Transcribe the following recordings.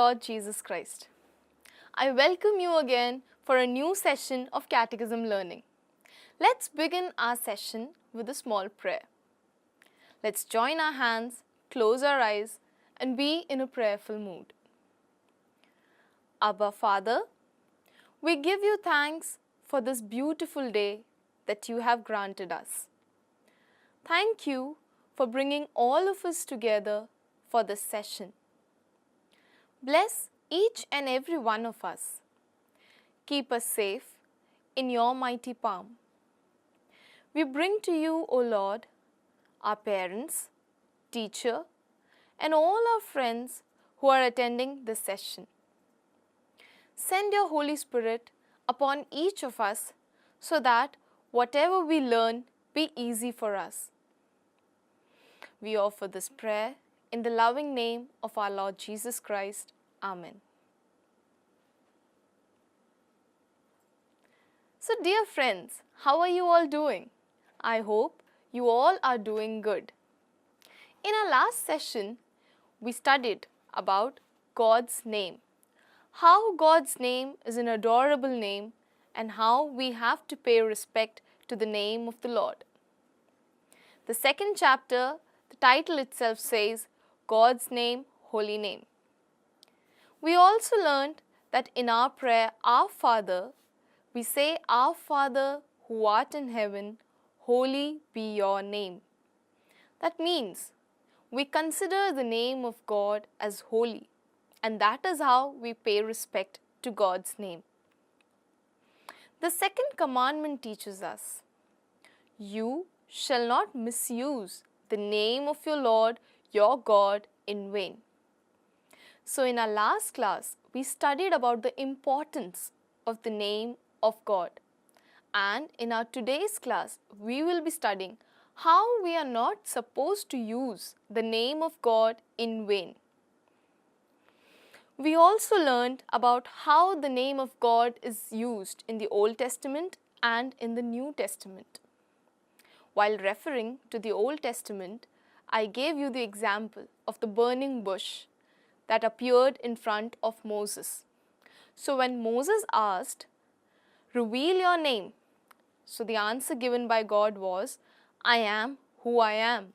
Lord Jesus Christ. I welcome you again for a new session of Catechism learning. Let's begin our session with a small prayer. Let's join our hands, close our eyes, and be in a prayerful mood. Abba Father, we give you thanks for this beautiful day that you have granted us. Thank you for bringing all of us together for this session. Bless each and every one of us. Keep us safe in your mighty palm. We bring to you, O Lord, our parents, teacher, and all our friends who are attending this session. Send your Holy Spirit upon each of us so that whatever we learn be easy for us. We offer this prayer in the loving name of our Lord Jesus Christ. Amen. So dear friends, how are you all doing? I hope you all are doing good. In our last session, we studied about God's name. How God's name is an adorable name and how we have to pay respect to the name of the Lord. The second chapter, the title itself says, God's name, holy name. We also learned that in our prayer, Our Father, we say, Our Father who art in heaven, holy be your name. That means we consider the name of God as holy, and that is how we pay respect to God's name. The second commandment teaches us, you shall not misuse the name of your Lord, your God, in vain. So in our last class, we studied about the importance of the name of God. And in our today's class, we will be studying how we are not supposed to use the name of God in vain. We also learned about how the name of God is used in the Old Testament and in the New Testament. While referring to the Old Testament, I gave you the example of the burning bush that appeared in front of Moses. So when Moses asked, reveal your name, so the answer given by God was, I am who I am.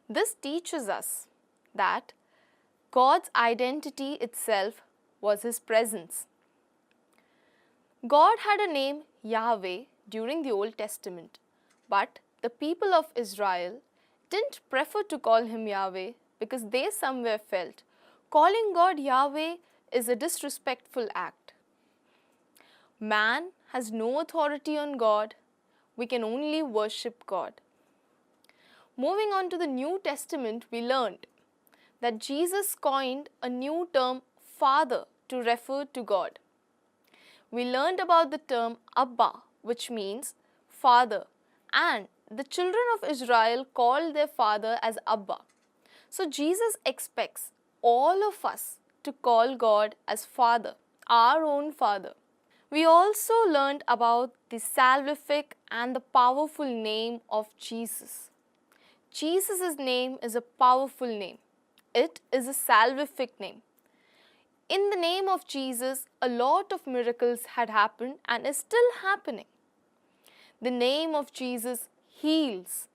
This teaches us that God's identity itself was His presence. God had a name Yahweh during the Old Testament, but the people of Israel didn't prefer to call Him Yahweh because they somewhere felt calling God Yahweh is a disrespectful act. Man has no authority on God, we can only worship God. Moving on to the New Testament, we learned that Jesus coined a new term, Father, to refer to God. We learned about the term Abba, which means Father, and the children of Israel called their father as Abba. So Jesus expects all of us to call God as Father, our own Father. We also learned about the salvific and the powerful name of Jesus. Jesus' name is a powerful name. It is a salvific name. In the name of Jesus, a lot of miracles had happened and is still happening. The name of Jesus heals.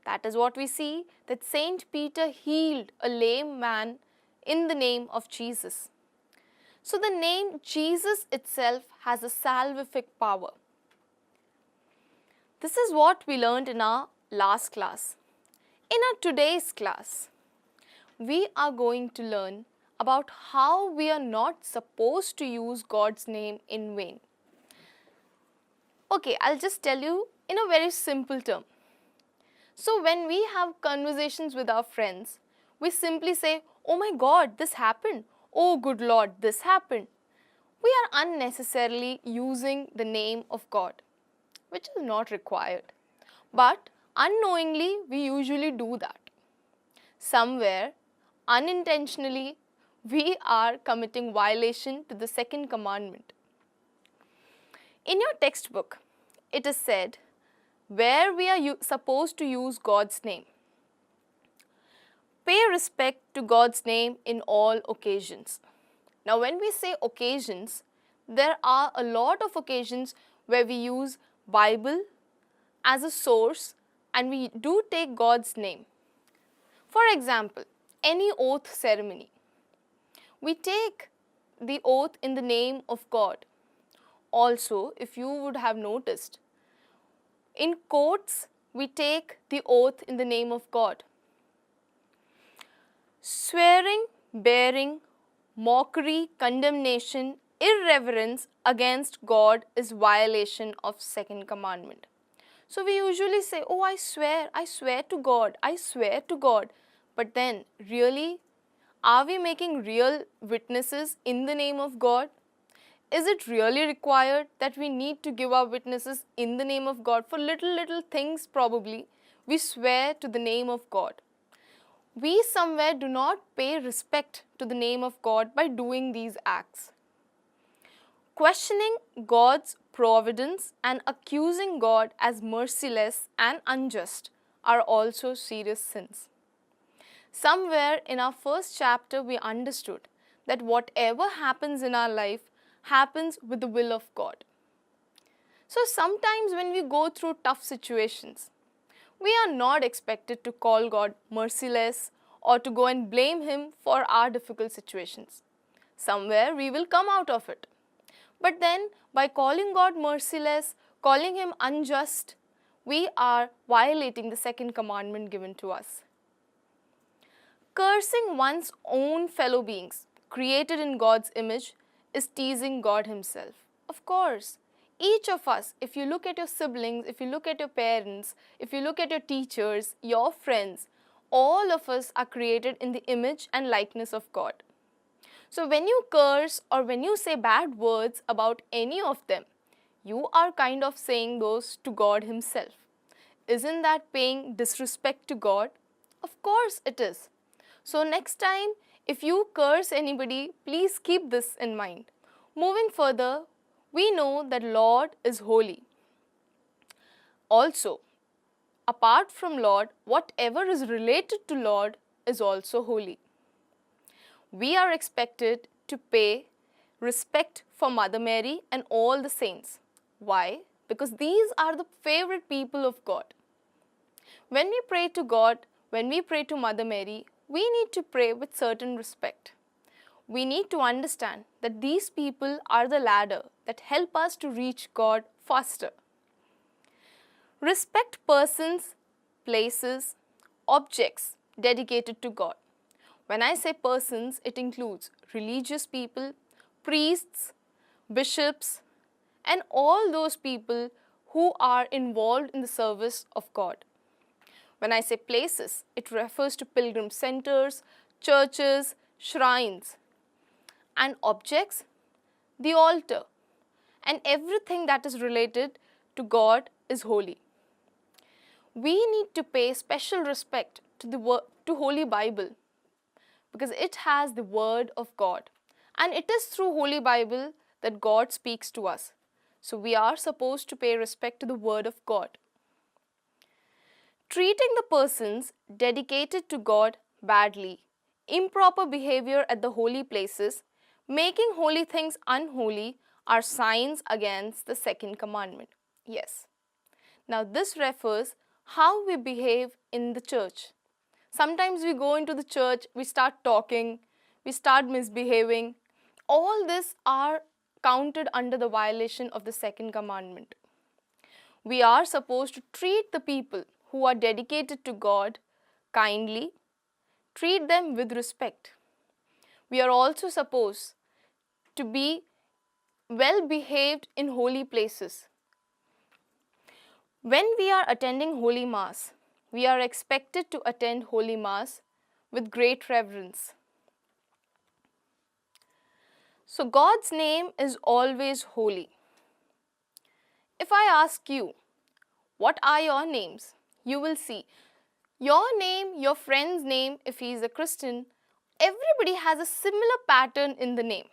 That is what we see, that Saint Peter healed a lame man in the name of Jesus. So the name Jesus itself has a salvific power. This is what we learned in our last class. In our today's class, we are going to learn about how we are not supposed to use God's name in vain. Okay, I'll just tell you in a very simple term. So when we have conversations with our friends, we simply say, oh my God, this happened. Oh good Lord, this happened. We are unnecessarily using the name of God, which is not required. But unknowingly, we usually do that. Somewhere, unintentionally, we are committing violation to the second commandment. In your textbook, it is said where we are supposed to use God's name. Pay respect to God's name in all occasions. Now, when we say occasions, there are a lot of occasions where we use Bible as a source and we do take God's name. For example, any oath ceremony. We take the oath in the name of God. Also, if you would have noticed, in courts, we take the oath in the name of God. Swearing, bearing, mockery, condemnation, irreverence against God is violation of second commandment. So we usually say, oh, I swear to God, I swear to God. But then, really, are we making real witnesses in the name of God? Is it really required that we need to give our witnesses in the name of God? For little things probably, we swear to the name of God. We somewhere do not pay respect to the name of God by doing these acts. Questioning God's providence and accusing God as merciless and unjust are also serious sins. Somewhere in our first chapter, we understood that whatever happens in our life happens with the will of God. So sometimes when we go through tough situations, we are not expected to call God merciless or to go and blame Him for our difficult situations. Somewhere we will come out of it. But then by calling God merciless, calling Him unjust, we are violating the second commandment given to us. Cursing one's own fellow beings created in God's image is teasing God Himself. Of course, each of us, if you look at your siblings, if you look at your parents, if you look at your teachers, your friends, all of us are created in the image and likeness of God. So when you curse or when you say bad words about any of them, you are kind of saying those to God Himself. Isn't that paying disrespect to God? Of course it is. So next time, if you curse anybody, please keep this in mind. Moving further, we know that Lord is holy. Also, apart from Lord, whatever is related to Lord is also holy. We are expected to pay respect for Mother Mary and all the saints. Why? Because these are the favorite people of God. When we pray to God, when we pray to Mother Mary, we need to pray with certain respect. We need to understand that these people are the ladder that help us to reach God faster. Respect persons, places, objects dedicated to God. When I say persons, it includes religious people, priests, bishops, and all those people who are involved in the service of God. When I say places, it refers to pilgrim centers, churches, shrines, and objects, the altar, and everything that is related to God is holy. We need to pay special respect to Holy Bible because it has the word of God, and it is through Holy Bible that God speaks to us. So we are supposed to pay respect to the word of God. Treating the persons dedicated to God badly, improper behavior at the holy places, making holy things unholy are signs against the second commandment. Yes. Now this refers how we behave in the church. Sometimes we go into the church, we start talking, we start misbehaving. All this are counted under the violation of the second commandment. We are supposed to treat the people who are dedicated to God kindly, treat them with respect. We are also supposed to be well behaved in holy places. When we are attending Holy Mass, we are expected to attend Holy Mass with great reverence. So God's name is always holy. If I ask you, what are your names? You will see your name, your friend's name, if he is a Christian, everybody has a similar pattern in the name.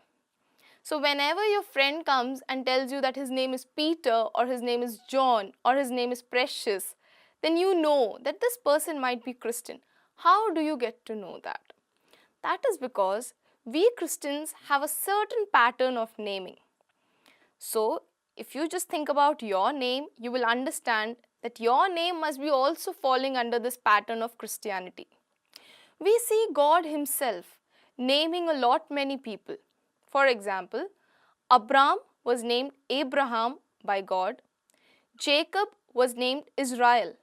So whenever your friend comes and tells you that his name is Peter or his name is John or his name is Precious, then you know that this person might be Christian. How do you get to know that? That is because we Christians have a certain pattern of naming. So, if you just think about your name, you will understand that your name must be also falling under this pattern of Christianity. We see God Himself naming a lot many people. For example, Abram was named Abraham by God. Jacob was named Israel.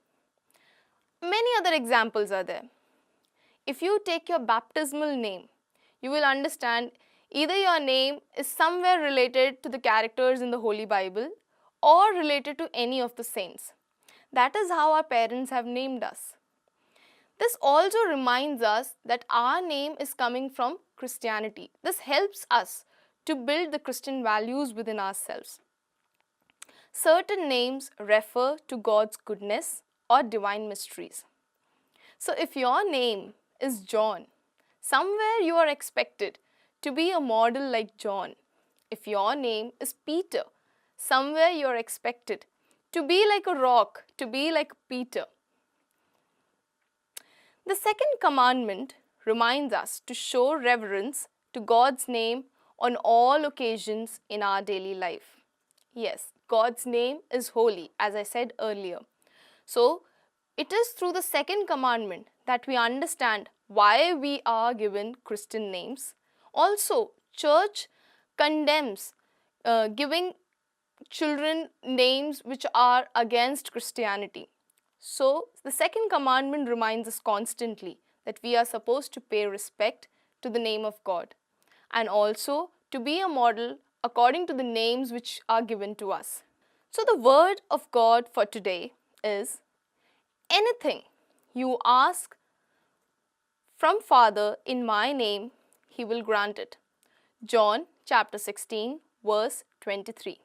Many other examples are there. If you take your baptismal name, you will understand either your name is somewhere related to the characters in the Holy Bible or related to any of the saints. That is how our parents have named us. This also reminds us that our name is coming from Christianity. This helps us to build the Christian values within ourselves. Certain names refer to God's goodness or divine mysteries. So if your name is John, somewhere you are expected to be a model like John. If your name is Peter, somewhere you are expected to be like a rock, to be like Peter. The second commandment reminds us to show reverence to God's name on all occasions in our daily life. Yes, God's name is holy, as I said earlier. So, it is through the second commandment that we understand why we are given Christian names. Also, church condemns giving children names which are against Christianity. So, the second commandment reminds us constantly that we are supposed to pay respect to the name of God and also to be a model according to the names which are given to us. So, the word of God for today is, anything you ask from Father in my name, He will grant it. John chapter 16, verse 23.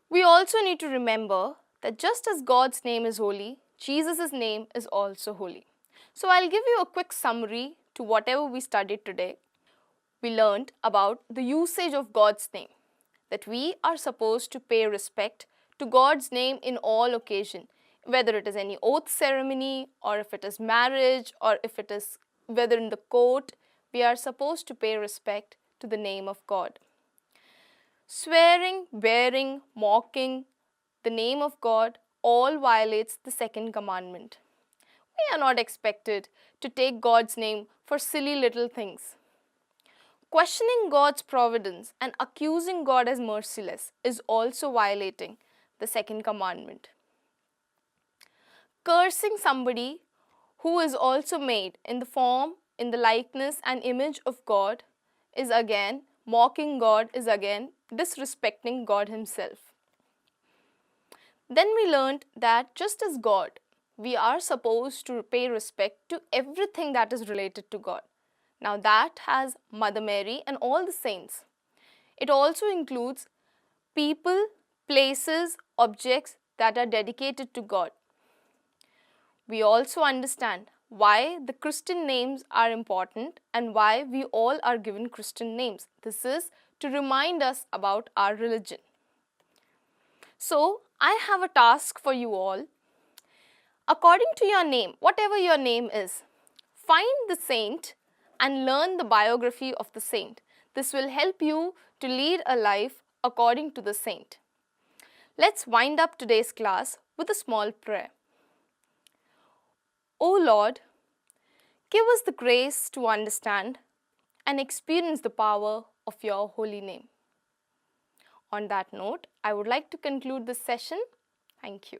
We also need to remember that just as God's name is holy, Jesus' name is also holy. So I'll give you a quick summary to whatever we studied today. We learned about the usage of God's name, that we are supposed to pay respect to God's name in all occasions, whether it is any oath ceremony or if it is marriage or if it is whether in the court, we are supposed to pay respect to the name of God. Swearing, bearing, mocking the name of God all violates the second commandment. We are not expected to take God's name for silly little things. Questioning God's providence and accusing God as merciless is also violating the second commandment. Cursing somebody who is also made in the form, in the likeness and image of God is again, mocking God is again disrespecting God Himself. Then we learned that just as God, we are supposed to pay respect to everything that is related to God. Now that has Mother Mary and all the saints. It also includes people, places, objects that are dedicated to God. We also understand why the Christian names are important and why we all are given Christian names. This is to remind us about our religion. So, I have a task for you all. According to your name, whatever your name is, find the saint and learn the biography of the saint. This will help you to lead a life according to the saint. Let's wind up today's class with a small prayer. O Lord, give us the grace to understand and experience the power of your holy name. On that note, I would like to conclude this session. Thank you.